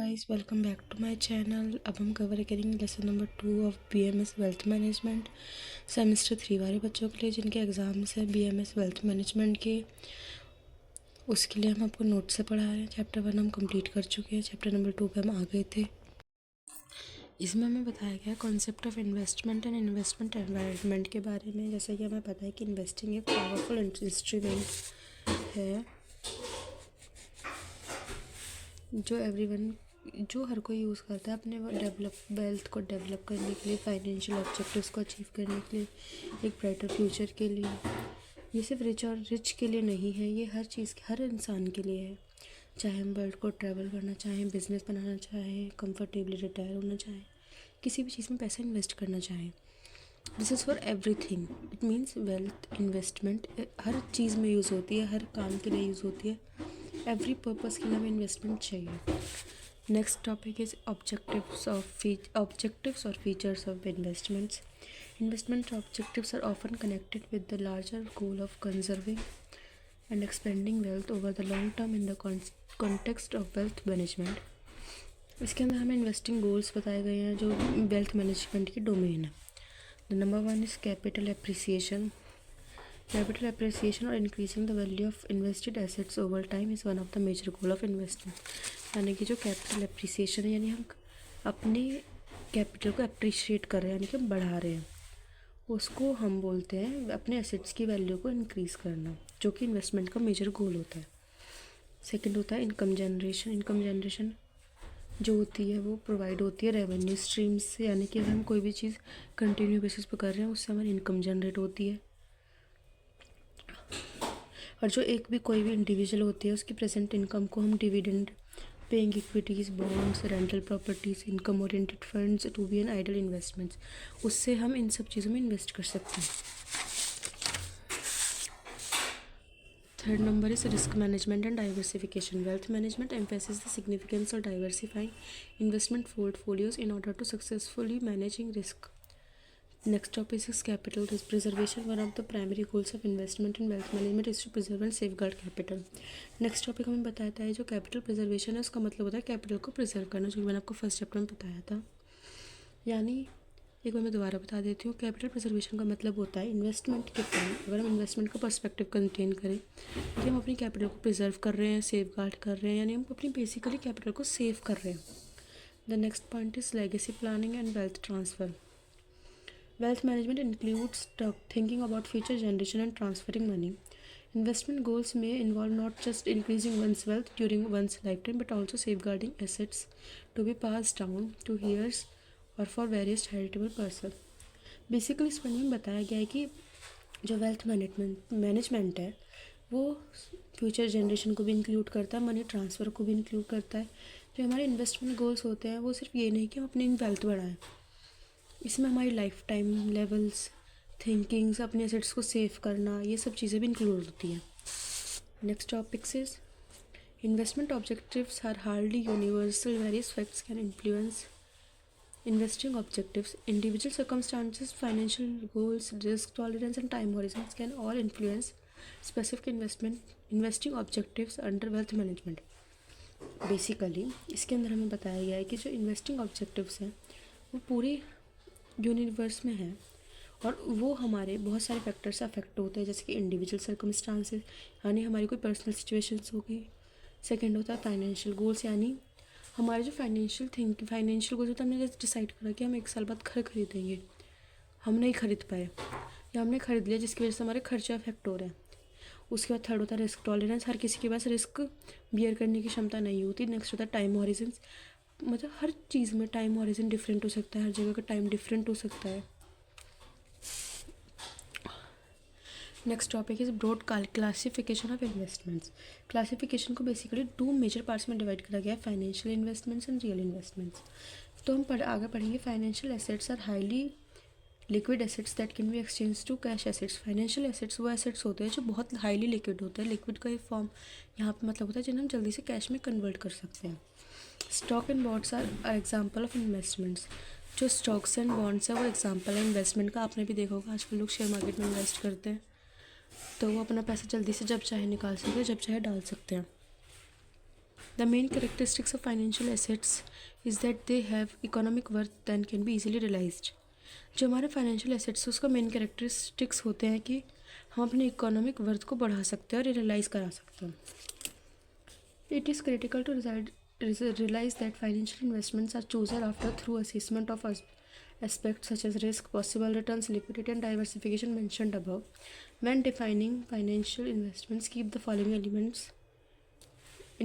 Guys, welcome back to my channel. अब हम cover करेंगे lesson number 2 of BMS wealth management semester 3 वाले बच्चों के लिए जिनके एग्ज़ाम्स हैं बीएमएस वेल्थ मैनेजमेंट के। उसके लिए हम आपको नोट से पढ़ा रहे हैं। चैप्टर 1 हम कंप्लीट कर चुके हैं, चैप्टर नंबर 2 पे हम आ गए थे। इसमें हमें बताया गया concept of investment and investment environment के बारे में। जैसा कि हमें पता है कि इन्वेस्टिंग एक पावरफुल इंस्ट्रूमेंट है जो हर कोई यूज़ करता है अपने वेल्थ को डेवलप करने के लिए, फाइनेंशियल ऑब्जेक्टिव्स को अचीव करने के लिए, एक ब्राइटर फ्यूचर के लिए। ये सिर्फ रिच के लिए नहीं है, ये हर इंसान के लिए है। चाहे हम वर्ल्ड को ट्रैवल करना चाहें, बिजनेस बनाना चाहें, कंफर्टेबली रिटायर होना चाहें, किसी भी चीज़ में पैसा इन्वेस्ट करना चाहें, this is for everything. It means wealth investment हर चीज़ में यूज़ होती है, हर काम के लिए यूज़ होती है। एवरी पर्पज़ के लिए हमें इन्वेस्टमेंट चाहिए। Next topic is objectives or features of investments. Investment objectives are often connected with the larger goal of conserving and expanding wealth over the long term in the context of wealth management. इसके अंदर हमें investing goals बताए गए हैं जो wealth management की domain है। The number 1 is capital appreciation. Capital appreciation or increasing the value of invested assets over time is one of the major goal of investment. यानी कि जो कैपिटल एप्रिसिएशन है, यानी हम अपने कैपिटल को अप्रिशिएट कर रहे हैं, यानी कि हम बढ़ा रहे हैं, उसको हम बोलते हैं अपने एसेट्स की वैल्यू को इंक्रीज़ करना, जो कि इन्वेस्टमेंट का मेजर गोल होता है। सेकंड होता है इनकम जनरेशन। इनकम जनरेशन जो होती है वो प्रोवाइड होती है रेवेन्यू स्ट्रीम्स से, यानी कि अगर हम कोई भी चीज़ कंटिन्यू बेसिस पर कर रहे हैं उससे हमारी इनकम जनरेट होती है। और जो कोई भी इंडिविजुअल होती है उसकी प्रेजेंट इनकम को हम dividend, paying equities, bonds, rental properties, income oriented funds, to be an idle investments, उससे हम इन सब चीज़ों में इन्वेस्ट कर सकते हैं। Third number is risk management and diversification. Wealth management emphasis the significance of diversifying investment portfolios in order to successfully managing risk. Next topic is capital preservation. One of the primary goals of investment in wealth management is to preserve and safeguard capital. Next topic हमें बताता है जो capital preservation है उसका मतलब होता है capital को प्रिजर्व करना, जो कि मैंने आपको फर्स्ट चैप्टर में बताया था। यानी एक बार मैं दोबारा बता देती हूँ, कैपिटल प्रिजर्वेशन का मतलब होता है इन्वेस्टमेंट के टाइम अगर हम इन्वेस्टमेंट का पर्सपेक्टिव कंटेन करें कि हम अपनी कैपिटल को प्रिजर्व कर रहे हैं, सेफ गार्ड कर रहे हैं, यानी हम अपनी बेसिकली कैपिटल को सेव कर रहे हैं। The next point is legacy planning and wealth transfer. Wealth management includes thinking about future generation and transferring money. Investment goals may involve not just increasing one's wealth during one's lifetime but also safeguarding assets to be passed down to heirs or for various charitable purposes. Basically इस point में बताया गया है कि जो wealth management है वो future generation को भी इंक्लूड करता है, मनी ट्रांसफ़र को भी इंक्लूड करता है। जो हमारे इन्वेस्टमेंट गोल्स होते हैं वो सिर्फ ये नहीं कि हम अपनी वेल्थ बढ़ाएं, इसमें हमारी लाइफ टाइम लेवल्स, थिंकिंग्स, अपने एसेट्स को सेव करना, ये सब चीज़ें भी इंक्लूड होती हैं। Next topics is investment objectives are hardly universal, various facts can influence investing objectives. Individual circumstances, financial goals, risk tolerance and time horizons can all influence specific investing objectives under wealth management. Basically इसके अंदर हमें बताया गया है कि जो investing objectives हैं वो पूरी यूनिवर्स में है और वो हमारे बहुत सारे फैक्टर्स अफेक्ट होते हैं, जैसे कि इंडिविजुअल सर्कमस्टांसेस, यानी हमारी कोई पर्सनल सिचुएशंस होगी। सेकंड होता है फाइनेंशियल गोल्स, यानी हमारे जो फाइनेंशियल गोल्स होता है, हमने जैसे डिसाइड करा कि हम 1 साल बाद घर खरीदेंगे, हम नहीं खरीद पाए या हमने खरीद लिया जिसकी वजह से हमारे खर्चे अफेक्ट हो रहे हैं। उसके बाद थर्ड होता है रिस्क टॉलरेंस, हर किसी के पास रिस्क बियर करने की क्षमता नहीं होती। नेक्स्ट होता है टाइम हॉरिजन्स, मतलब हर चीज़ में टाइम हॉरिजन डिफरेंट हो सकता है, हर जगह का टाइम डिफरेंट हो सकता है। Next topic is broad classification of investments. Classification को बेसिकली 2 मेजर पार्ट्स में डिवाइड करा गया है, financial investments and real investments. तो हम आगे पढ़ेंगे financial assets are highly liquid assets that can be exchange to cash assets. Financial assets वो एसेट्स होते हैं जो बहुत हाईली लिक्विड होते हैं। लिक्विड का एक फॉर्म यहाँ पर मतलब होता है जिन्हें हम जल्दी से कैश में कन्वर्ट कर सकते हैं। Stock and bonds are example of investments. जो स्टॉक्स एंड बॉन्ड्स है वो एग्जाम्पल है इन्वेस्टमेंट का। आपने भी देखा होगा आजकल लोग शेयर मार्केट में इन्वेस्ट करते हैं, तो वो अपना पैसा जल्दी से जब चाहे निकाल सकते हैं, जब चाहे डाल सकते हैं। The main characteristics of financial assets is that they have economic worth and can be easily realized. जो हमारे फाइनेंशियल एसेट्स उसका मेन कैरेक्टरिस्टिक्स होते हैं कि हम अपने इकोनॉमिक वर्थ को बढ़ा सकते हैं और रियलाइज़ करा सकते हैं. It is critical to realize that financial investments are chosen after through assessment of aspects such as risk, possible returns, liquidity, and diversification mentioned above. When defining financial investments, keep the following elements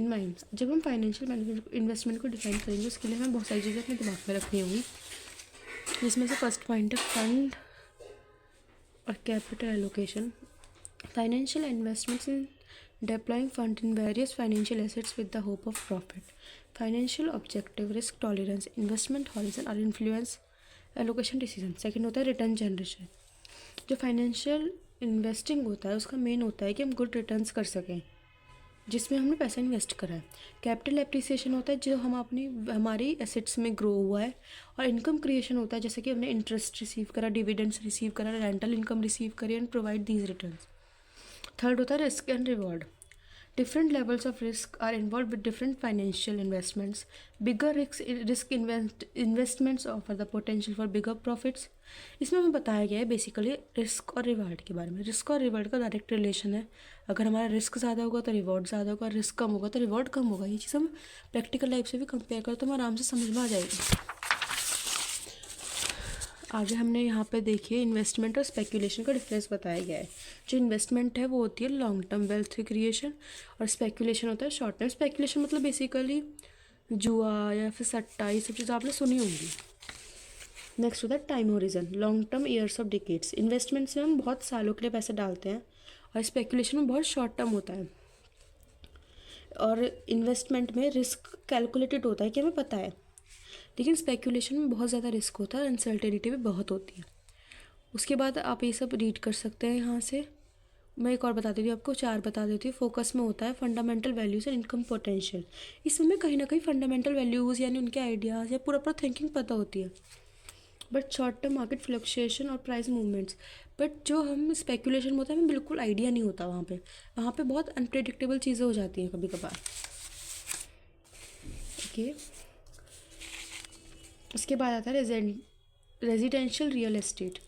in mind. जब हम financial investment को define करेंगे उसके लिए हमें बहुत सारी चीज़ें अपने दिमाग में रखनी होगी, जिसमें से फर्स्ट पॉइंट है फंड और capital allocation. Financial investments in deploying fund in various financial assets with the hope of profit. Financial objective, risk tolerance, investment horizon और influence allocation decision. सेकेंड होता है रिटर्न जनरेशन. जो financial investing होता है उसका main होता है कि हम गुड रिटर्न्स कर सकें जिसमें हमने पैसा इन्वेस्ट करा है. कैपिटल एप्रिसिएशन होता है जो हम हमारी एसेट्स में ग्रो हुआ है. और इनकम क्रिएशन होता है जैसे कि हमने इंटरेस्ट रिसीव करा, डिविडेंड्स रिसीव करा, रेंटल इनकम रिसीव करी and provide these returns. Third होता है risk and reward. Different levels of risk are involved with different financial investments. Bigger risk investments offer the potential for bigger profits. इसमें हमें बताया गया है basically risk और reward के बारे में. रिस्क और रिवार्ड का डायरेक्ट रिलेशन है. अगर हमारा रिस्क ज़्यादा होगा तो रिवॉर्ड ज़्यादा होगा, रिस्क कम होगा तो रिवॉर्ड कम होगा. ये चीज़ हम प्रैक्टिकल लाइफ से भी कंपेयर करें तो हमें आराम से समझ में आ जाएगी. आगे हमने यहाँ पे देखिए इन्वेस्टमेंट और स्पेकुलेशन का डिफरेंस बताया गया है. जो इन्वेस्टमेंट है वो होती है लॉन्ग टर्म वेल्थ क्रिएशन और स्पेकुलेशन होता है शॉर्ट टर्म. स्पेकुलेशन मतलब बेसिकली जुआ या फिर सट्टा, ये सब चीज़ें आपने सुनी होंगी. नेक्स्ट होता है time horizon, long term years of decades. Investment से हम बहुत सालों के लिए पैसे डालते हैं और स्पेकुलेशन में बहुत शॉर्ट टर्म होता है. और इन्वेस्टमेंट में रिस्क कैलकुलेटेड होता है कि हमें पता है, लेकिन स्पेकुलेशन में बहुत ज़्यादा रिस्क होता है और अनसर्टेनिटी भी बहुत होती है. उसके बाद आप ये सब रीड कर सकते हैं यहाँ से. मैं एक और बता देती हूँ आपको, 4 बता देती हूँ. फोकस में होता है fundamental values and income potential. इसमें कहीं ना कहीं फंडामेंटल वैल्यूज़ यानी उनके आइडियाज़ या पूरा थिंकिंग पता होती है. But short term market fluctuation और प्राइस मूवमेंट्स. बट जो हम स्पेकुलेशन में होता है हमें बिल्कुल आइडिया नहीं होता. वहाँ पे बहुत अनप्रेडिक्टेबल चीज़ें हो जाती हैं कभी कभार. ओके, उसके बाद आता है residential real estate.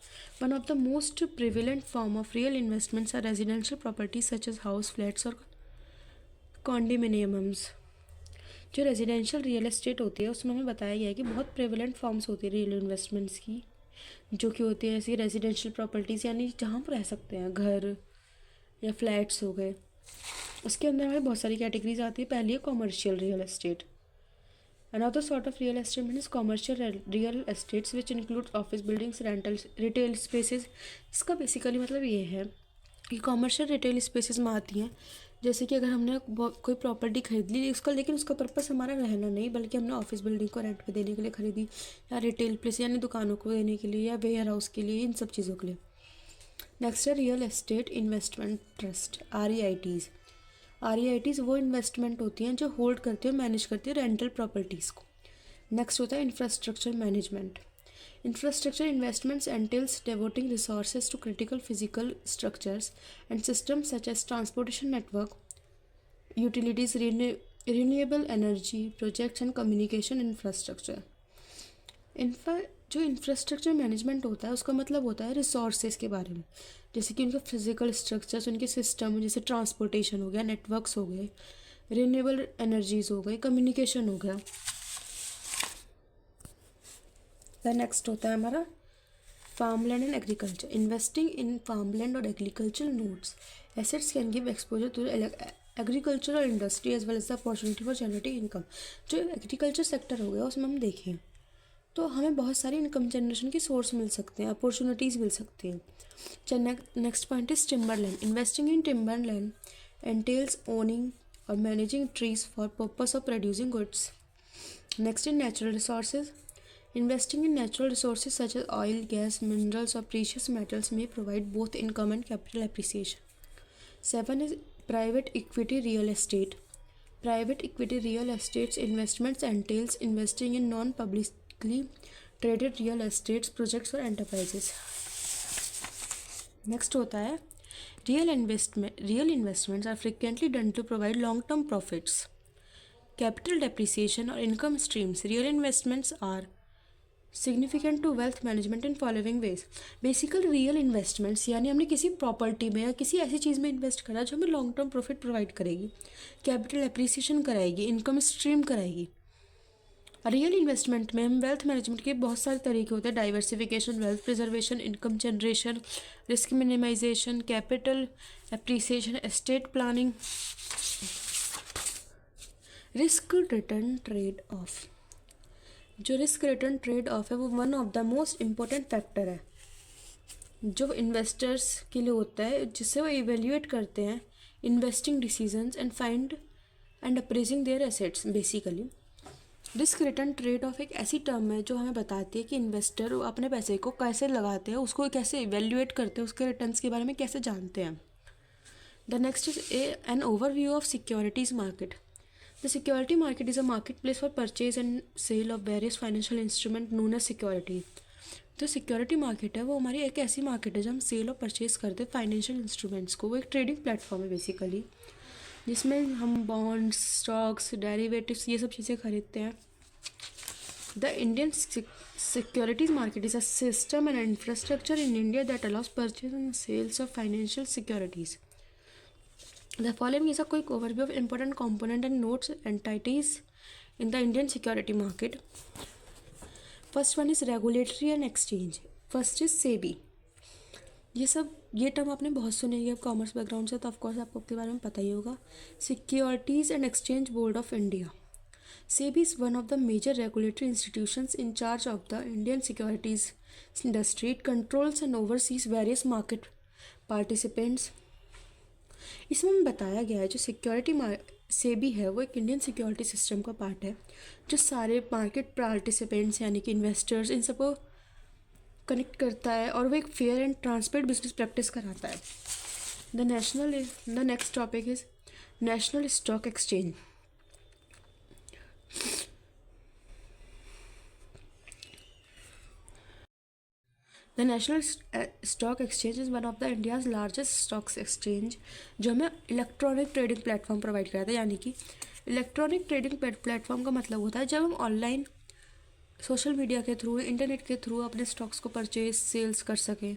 One of the most prevalent form of real investments are residential properties such as house, flats और कॉन्डोमिनियम्स. जो रेजिडेंशियल रियल एस्टेट होती है उसमें हमें बताया गया है कि बहुत प्रिवेलेंट फॉर्म्स होती है रियल इन्वेस्टमेंट्स की, जो कि होती है ऐसी रेजिडेंशियल प्रॉपर्टीज़ यानी जहाँ पर रह सकते हैं, घर या फ्लैट्स हो गए. उसके अंदर हमें बहुत सारी कैटेगरीज आती है. पहली है commercial real estate. Another sort of real estate is commercial real estates which includes office buildings, retail spaces. इसका बेसिकली मतलब ये है कि कॉमर्शियल रिटेल स्पेसेस में आती हैं. जैसे कि अगर हमने कोई प्रॉपर्टी खरीद ली उसका, लेकिन उसका पर्पस हमारा रहना नहीं बल्कि हमने ऑफिस बिल्डिंग को रेंट पे देने के लिए खरीदी, या रिटेल प्लेस यानी दुकानों को देने के लिए, या वेयर हाउस के लिए, इन सब चीज़ों के लिए. नेक्स्ट है real estate investment trust, REITs. REITs वो इन्वेस्टमेंट होती हैं जो होल्ड करती है और मैनेज करती है रेंटल प्रॉपर्टीज़ को. नेक्स्ट होता है infrastructure management. Infrastructure investments entails devoting resources to critical physical structures and systems such as transportation network, utilities, renewable energy projects and communication infrastructure. जो इंफ्रास्ट्रक्चर मैनेजमेंट होता है उसका मतलब होता है रिसोर्सेज के बारे में, जैसे कि उनका फिजिकल स्ट्रक्चर्स, उनके सिस्टम, जैसे ट्रांसपोर्टेशन हो गया, नेटवर्क्स हो गए, रिन्यूएबल एनर्जीज हो गई, कम्युनिकेशन हो गया. द नेक्स्ट होता है हमारा farmland and agriculture. Investing in farmland और agriculture nodes assets can give exposure to agricultural industry as well as the opportunity for generating income. जो एग्रीकल्चर सेक्टर हो गया उसमें हम देखें तो हमें बहुत सारी इनकम जनरेशन की सोर्स मिल सकते हैं, अपॉर्चुनिटीज़ मिल सकती हैं. Next point is timberland. Investing in timberland entails owning और managing trees for purpose of producing goods. Next in natural resources. Investing in natural resources such as oil, gas, minerals or precious metals may provide both income and capital appreciation. 7 is private equity real estate. Private equity real estates investments entails investing in non-publicly traded real estates projects or enterprises. Next होता है real investments are frequently done to provide long-term profits. capital depreciation or income streams. Real investments are significant to wealth management in following ways. Basically real investments यानी हमने किसी property में या किसी ऐसी चीज़ में इन्वेस्ट करा जो हमें लॉन्ग टर्म प्रॉफिट प्रोवाइड करेगी, कैपिटल एप्रिसिएशन कराएगी, इनकम स्ट्रीम कराएगी. रियल इन्वेस्टमेंट में हम वेल्थ मैनेजमेंट के बहुत सारे तरीके होते हैं. Diversification, wealth preservation, income generation, risk minimization, capital appreciation, estate planning. Risk return trade off. जो रिस्क रिटर्न ट्रेड ऑफ है वो one of the most important factor है जो इन्वेस्टर्स के लिए होता है, जिससे वो इवेल्यूएट करते हैं investing decisions and find and appraising their assets. Basically risk return trade off एक ऐसी टर्म है जो हमें बताती है कि इन्वेस्टर अपने पैसे को कैसे लगाते हैं, उसको कैसे इवेल्यूएट करते हैं, उसके रिटर्न्स के बारे में कैसे जानते हैं. The next is an overview of securities market. The security market is a marketplace for purchase and sale of various financial instruments known as security. जो सिक्योरिटी मार्केट है वो हमारी एक ऐसी मार्केट है जहाँ हम सेल और परचेज करते हैं फाइनेंशियल इंस्ट्रूमेंट्स को. वो एक ट्रेडिंग प्लेटफॉर्म है बेसिकली, जिसमें हम बॉन्ड्स, स्टॉक्स, डेरिवेटिव्स ये सब चीज़ें खरीदते हैं. The Indian securities market is a system and infrastructure in India that allows purchase and sales of financial securities. The following is a quick overview of important component and nodes entities in the Indian security market. First one is regulatory and exchange. First is SEBI. ये term आपने बहुत सुनी है commerce background से, तो of course आपको के बारे में पता ही होगा. Securities and exchange board of India. SEBI is one of the major regulatory institutions in charge of the Indian securities industry. It controls and oversees various market participants. इसमें हमें बताया गया है जो सिक्योरिटी सेबी है वो एक इंडियन सिक्योरिटी सिस्टम का पार्ट है जो सारे मार्केट पार्टिसिपेंट्स यानी कि इन्वेस्टर्स इन सबको कनेक्ट करता है और वो एक fair and transparent business practice कराता है. The next topic is national stock exchange. The national stock exchange is one of the India's largest stocks exchange जो हमें इलेक्ट्रॉनिक ट्रेडिंग प्लेटफॉर्म प्रोवाइड कराता है. यानी कि इलेक्ट्रॉनिक ट्रेडिंग प्लेटफॉर्म का मतलब होता है जब हम ऑनलाइन सोशल मीडिया के थ्रू, इंटरनेट के थ्रू अपने स्टॉक्स को परचेज सेल्स कर सकें.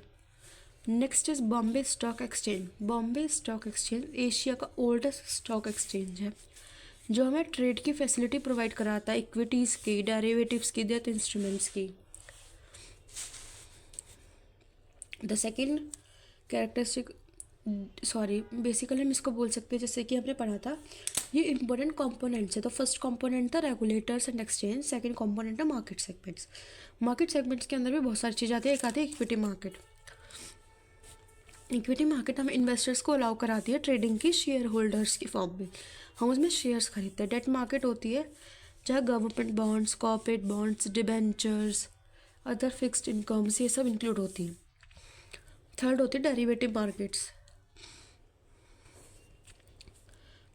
Next is Bombay stock exchange. Bombay stock exchange Asia का ओल्डेस्ट स्टॉक एक्सचेंज है जो हमें ट्रेड की फैसिलिटी प्रोवाइड कराता है इक्विटीज़ की, डेरिवेटिव्स की, डेट इंस्ट्रूमेंट्स की. द सेकेंड कैरेक्टरिस्टिक बेसिकली हम इसको बोल सकते हैं जैसे कि हमने पढ़ा था ये इंपॉर्टेंट कंपोनेंट्स है. तो फर्स्ट कंपोनेंट था regulators and exchange, second component है मार्केट सेगमेंट्स. मार्केट सेगमेंट्स के अंदर भी बहुत सारी चीज़ें आती है. एक आती है इक्विटी मार्केट. इक्विटी मार्केट हमें इन्वेस्टर्स को अलाउ कराती है ट्रेडिंग की शेयर होल्डर्स की फॉर्म में. हम उसमें शेयर्स खरीदते हैं. डेट मार्केट होती है जहाँ government bonds, corporate bonds, debentures, other fixed incomes ये सब इंक्लूड होती हैं. थर्ड होती है डेरिवेटिव मार्केट्स.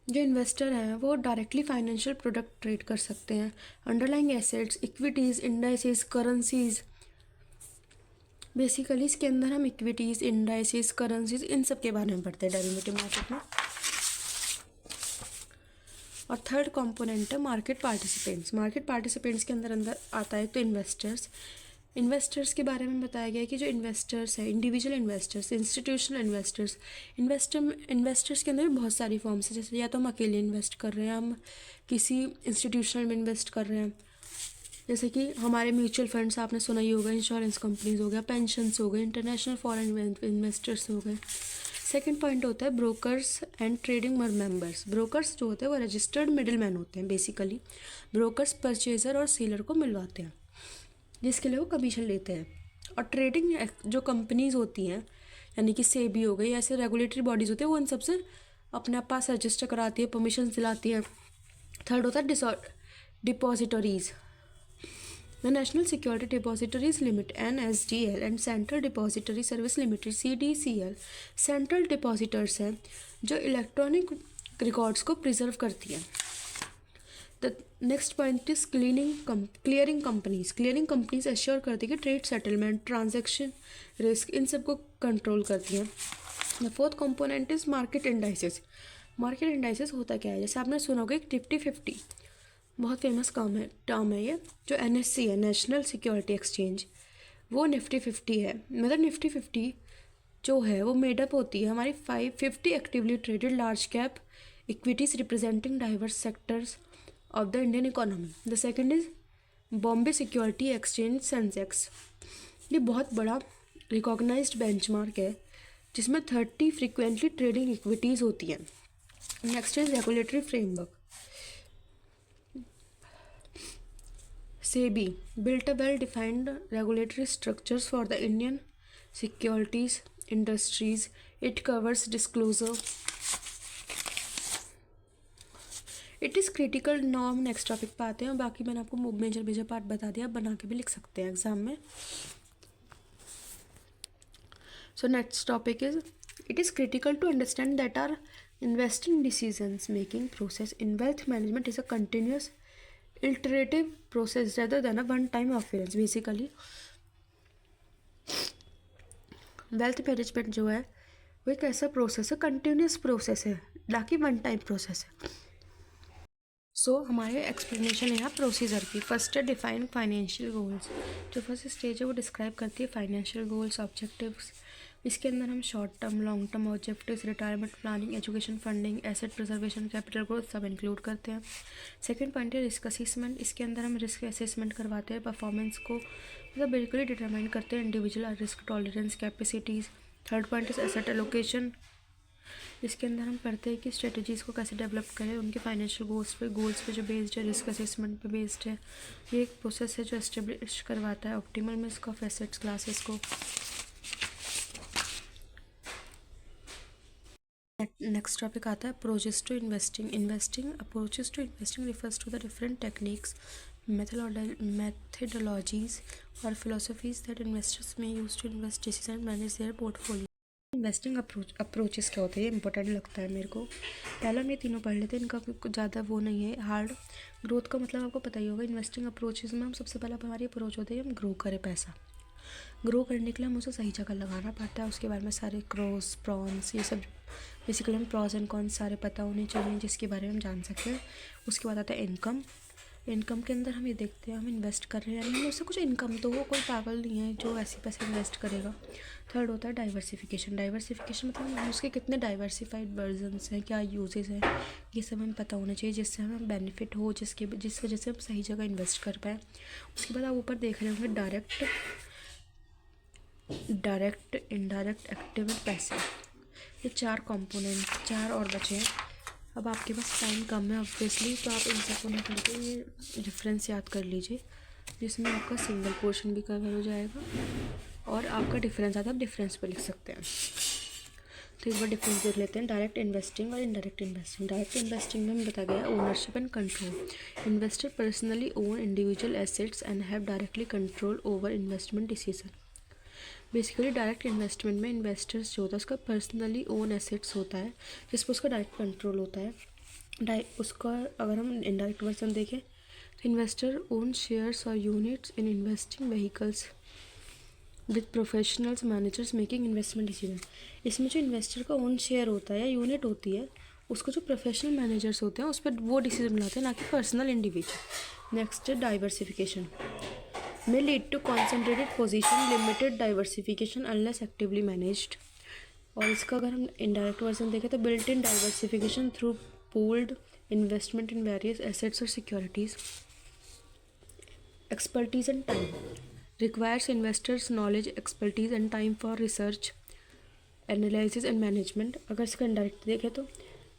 जो इन्वेस्टर हैं वो डायरेक्टली फाइनेंशियल प्रोडक्ट ट्रेड कर सकते हैं. Underlying assets, equities, indices, currencies. Basically इसके अंदर हम इक्विटीज़, इंडाइसेस, करेंसीज इन सब के बारे में पढ़ते हैं डेरिवेटिव मार्केट में. और थर्ड कंपोनेंट है मार्केट पार्टिसिपेंट्स. मार्केट पार्टिसिपेंट्स के अंदर आता है तो इन्वेस्टर्स के बारे में बताया गया है कि जो इन्वेस्टर्स हैं, इंडिविजुअल इन्वेस्टर्स, इंस्टीट्यूशनल इन्वेस्टर्स के अंदर भी बहुत सारी फॉर्म्स हैं. जैसे या तो हम अकेले इन्वेस्ट कर रहे हैं, हम किसी इंस्टीट्यूशनल में इन्वेस्ट कर रहे हैं. जैसे कि हमारे म्यूचुअल फंड्स आपने सुना ही होगा, इंश्योरेंस कंपनीज हो गया, पेंशन्स हो गए, इंटरनेशनल फॉरेन इन्वेस्टर्स हो गए. सेकेंड पॉइंट होता है brokers and trading members. Brokers जो होते हैं वो रजिस्टर्ड मिडिल मैन होते हैं. बेसिकली ब्रोकर्स परचेजर और सेलर को मिलवाते हैं जिसके लिए वो कमीशन लेते हैं. और ट्रेडिंग जो कंपनीज होती हैं यानी कि सेबी हो गई, ऐसे रेगुलेटरी बॉडीज़ होती है वो उन सबसे अपने पास रजिस्टर कराती है, परमिशन दिलाती है. थर्ड होता है depositories. The national security depositories limit NSDL and central depository service limited CDCL central depositors हैं जो इलेक्ट्रॉनिक रिकॉर्ड्स को प्रिजर्व करती हैं. The next point is clearing companies. Clearing companies assure करती है कि trade settlement, transaction risk in सब को कंट्रोल करती हैं. The fourth component is market indices. Market indices होता क्या है, जैसे आपने सुना होगा एक निफ्टी 50. बहुत फेमस टर्म है ये। जो NSE है, नेशनल सिक्योरिटी एक्सचेंज, वो निफ्टी 50 है। मतलब निफ्टी 50 जो है वो मेडअप होती है हमारी 550 actively traded large cap equities representing diverse sectors of the Indian economy. The second is Bombay security exchange Sensex. ये बहुत बड़ा रिकॉग्नाइज्ड बेंचमार्क है जिसमें 30 फ्रीक्वेंटली ट्रेडिंग इक्विटीज़ होती हैं। Next is regulatory framework. SEBI built a well-defined regulatory structures for the Indian securities industries. It covers disclosure. It is critical norm. Next topic पे आते हैं। बाकी मैंने आपको मेजर पार्ट बता दिया, बना के भी लिख सकते हैं एग्जाम में। So next topic is, it is critical to understand that our investing decisions making process in wealth management is a continuous iterative process rather than a one time occurrence. Basically wealth management जो है वो एक ऐसा process है, continuous process है, ना कि one time process है। सो हमारे एक्सप्लेनेशन है यहाँ प्रोसीजर की। फर्स्ट है डिफाइन फाइनेंशियल गोल्स। जो फर्स्ट स्टेज है वो डिस्क्राइब करती है फाइनेंशियल गोल्स, ऑब्जेक्टिव्स। इसके अंदर हम short term, long term objectives, retirement planning, education funding, asset preservation, capital growth सब इंक्लूड करते हैं। सेकंड पॉइंट है रिस्क असेसमेंट। इसके अंदर हम रिस्क असेसमेंट करवाते हैं, परफॉर्मेंस को मतलब बिल्कुल ही डिटरमाइन करते हैं, individual risk tolerance capacities. Third point is asset allocation. इसके अंदर हम पढ़ते हैं कि स्ट्रेटजीज़ को कैसे डेवलप करें, उनके फाइनेंशियल गोल्स पे जो बेस्ड है, रिस्क असेसमेंट पे बेस्ड है। ये एक प्रोसेस है जो एस्टेब्लिश करवाता है optimal risk of assets classes को। नेक्स्ट टॉपिक आता है approaches to investing. Approaches to investing refers to the different techniques, methodologies or philosophies that investors may use to invest decisions and manage their portfolio. Investing approaches क्या होते हैं, ये important लगता है मेरे को। पहले हम ये तीनों पढ़ लेते हैं, इनका ज़्यादा वो नहीं है हार्ड। ग्रोथ का मतलब आपको पता ही होगा। इन्वेस्टिंग अप्रोचेस में हम सबसे पहला हमारी अप्रोच होती है हम ग्रो करें पैसा। ग्रो करने के लिए हम उसे सही जगह लगाना पड़ता है। उसके बारे में सारे क्रॉस प्रॉन्स ये सब बेसिकली हम प्रॉस एंड कॉन्स सारे पता होने चाहिए जिसके बारे में हम जान सकें। उसके बाद आता है इनकम। इनकम के अंदर हम ये देखते हैं हम इन्वेस्ट कर रहे हैं यानी हमें उससे कुछ इनकम तो हो, कोई पागल नहीं है जो ऐसे पैसे इन्वेस्ट करेगा। थर्ड होता है डाइवर्सिफिकेशन। डाइवर्सिफिकेशन मतलब उसके कितने डाइवर्सिफाइड वर्जन्स हैं, क्या यूजेस हैं, ये सब हमें पता होना चाहिए जिससे हमें बेनिफिट हो, जिस वजह से हम सही जगह इन्वेस्ट कर पाएँ। उसके बाद आप ऊपर देख रहे होंगे direct, indirect, active and passive. ये चार और बचे हैं। अब आपके पास टाइम कम है ऑब्वियसली, तो आप इन सबको निकल के ये डिफरेंस याद कर लीजिए, जिसमें आपका सिंगल पोर्शन भी कवर हो जाएगा और आपका डिफरेंस आता है, आप डिफरेंस पे लिख सकते हैं। तो एक बार डिफरेंस देख लेते हैं, डायरेक्ट इन्वेस्टिंग और इनडायरेक्ट इन्वेस्टिंग। डायरेक्ट इन्वेस्टिंग में हमें बताया गया ownership and control. Investor personally own individual assets and have directly control over investment decision. Basically direct investment में इन्वेस्टर्स जो होता है उसका पर्सनली ओन एसेट्स होता है जिस पर उसका डायरेक्ट कंट्रोल होता है। उसका अगर हम इनडायरेक्ट वर्जन देखें तो इन्वेस्टर ओन शेयर्स और units in investing vehicles with professionals managers making investment decision. इसमें जो इन्वेस्टर का ओन शेयर होता है या यूनिट होती है उसको जो प्रोफेशनल मैनेजर्स होते हैं उस पर वो डिसीजन बनाते हैं, ना कि पर्सनल इंडिविजुअल। नेक्स्ट है diversification. may lead to concentrated position, limited diversification unless actively managed। और इसका अगर हम इनडायरेक्ट वर्जन देखें तो built in diversification through pooled investment in various assets और securities. Expertise and time requires investors knowledge, expertise and time for research, analysis and management. अगर इसका indirect देखें तो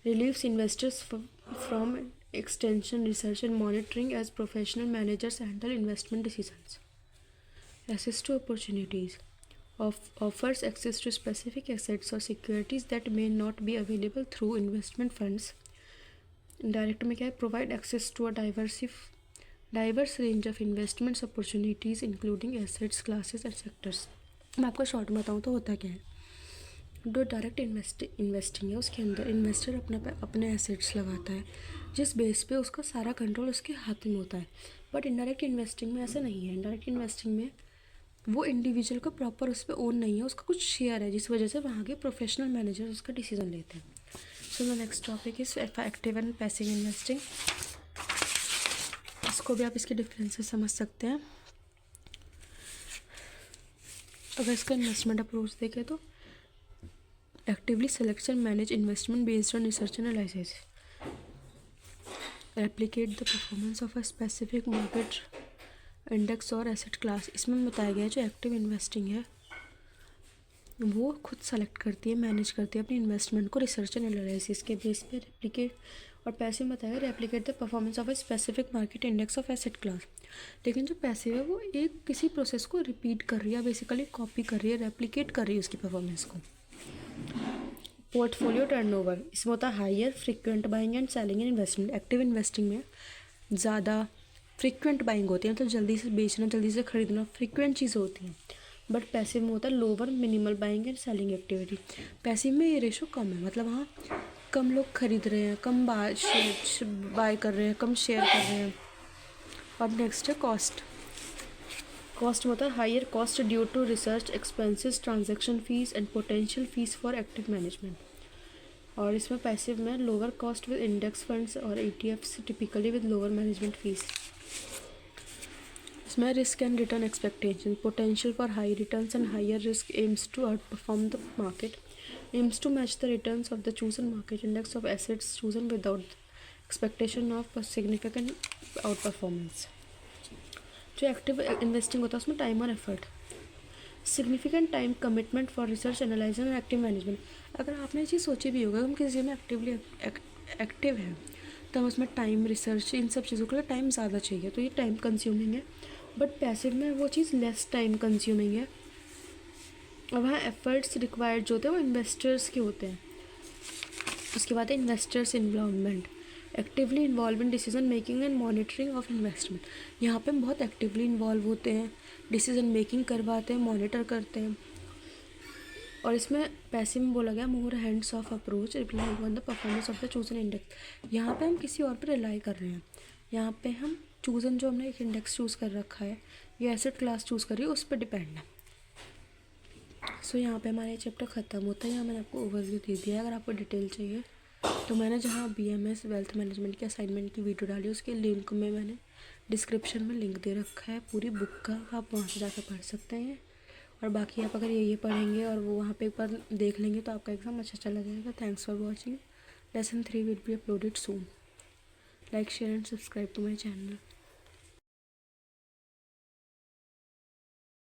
relieves investors from extension research and monitoring as professional managers handle investment decisions। Access to opportunities offers access to specific assets or securities that may not be available through investment funds। Direct में क्या है, provide access to a diverse range of investments opportunities including assets classes and sectors। मैं आपको short में बताऊँ तो होता क्या है, जो डायरेक्ट इन्वेस्टिंग है उसके अंदर इन्वेस्टर अपने एसेट्स लगाता है जिस बेस पे उसका सारा कंट्रोल उसके हाथ में होता है। बट इनडायरेक्ट इन्वेस्टिंग में ऐसा नहीं है। इनडायरेक्ट इन्वेस्टिंग में वो इंडिविजुअल का प्रॉपर उस पर ओन नहीं है, उसका कुछ शेयर है जिस वजह से वहाँ के प्रोफेशनल मैनेजर उसका डिसीजन लेते हैं। So the next topic is active and passive investing. इसको भी आप इसके डिफरेंसेस समझ सकते हैं। अगर इसका इन्वेस्टमेंट अप्रोच देखें तो actively selection manage investment based on research analysis, replicate the performance of a specific market index और एसेट क्लास। इसमें बताया गया है जो एक्टिव इन्वेस्टिंग है वो खुद सेलेक्ट करती है, मैनेज करती है अपनी इन्वेस्टमेंट को रिसर्च एंड एनालिसिस के बेस पे। रेप्लिकेट और पैसिव में बताया replicate the performance of a specific market index of asset class. लेकिन जो पैसिव है वो एक किसी प्रोसेस को रिपीट कर रही है, बेसिकली कॉपी कर रही है, रेप्लिकेट कर रही है उसकी परफॉर्मेंस को। पोर्टफोलियो टर्नओवर, इसमें होता है higher frequent buying and selling and investment. Active investing में ज़्यादा फ्रीक्वेंट बाइंग होती है, मतलब जल्दी से बेचना, जल्दी से खरीदना, फ्रीक्वेंट चीज़ें होती हैं। बट पैसिव में होता है lower minimal buying and selling activity. Passive में ये रेशो कम है, मतलब हाँ कम लोग खरीद रहे हैं, कम बाय कर रहे हैं, कम शेयर कर रहे हैं। अब नेक्स्ट है कॉस्ट। कॉस्ट में होता है higher cost due to research expenses, transaction fees and potential fees for active management. और इसमें पैसिव में lower cost with index funds और ETFs typically with lower management fees. इसमें risk and return expectation, potential for high returns and higher risk, aims to outperform the market, aims to match the returns of the chosen market index of assets chosen without expectation of significant out performance. जो active investing होता है उसमें time और effort, significant time commitment for research analysis and active management. अगर आपने ये चीज़ सोची भी होगा हम किसी चीज़ में एक्टिवली एक्टिव है तब उसमें टाइम, रिसर्च, इन सब चीज़ों के लिए टाइम ज़्यादा चाहिए, तो ये टाइम कंज्यूमिंग है। बट पैसिव में वो चीज़ लेस टाइम कंज्यूमिंग है और वहाँ एफर्ट्स रिक्वायर्ड जो होते हैं वो इन्वेस्टर्स के होते हैं। उसके बाद है investors involvement, actively involve in decision making and monitoring of investment. यहाँ पे हम बहुत एक्टिवली इन्वॉल्व होते हैं, डिसीजन मेकिंग करवाते हैं, मॉनिटर करते हैं। और इसमें पैसिव में बोला गया more hands off approach relying on the performance of the chosen index. यहाँ पे हम किसी और पर रिलाई कर रहे हैं, यहाँ पे हम चूजन जो हमने एक इंडेक्स चूज़ कर रखा है या एसेट क्लास चूज़ कर रही है उस पर डिपेंड है। सो यहाँ पे हमारा ये चैप्टर ख़त्म होता है। यहाँ मैंने आपको ओवरव्यू दे दिया है। अगर आपको डिटेल चाहिए तो मैंने जहाँ BMS वेल्थ मैनेजमेंट की असाइनमेंट की वीडियो डाली उसके लिंक में मैंने डिस्क्रिप्शन में लिंक दे रखा है पूरी बुक का, आप वहाँ से जाकर पढ़ सकते हैं। और बाकी आप अगर ये पढ़ेंगे और वो वहाँ पे एक बार देख लेंगे तो आपका एग्ज़ाम अच्छा चला जाएगा। Thanks for watching. Lesson 3 will be uploaded soon. Like, share and subscribe to my channel.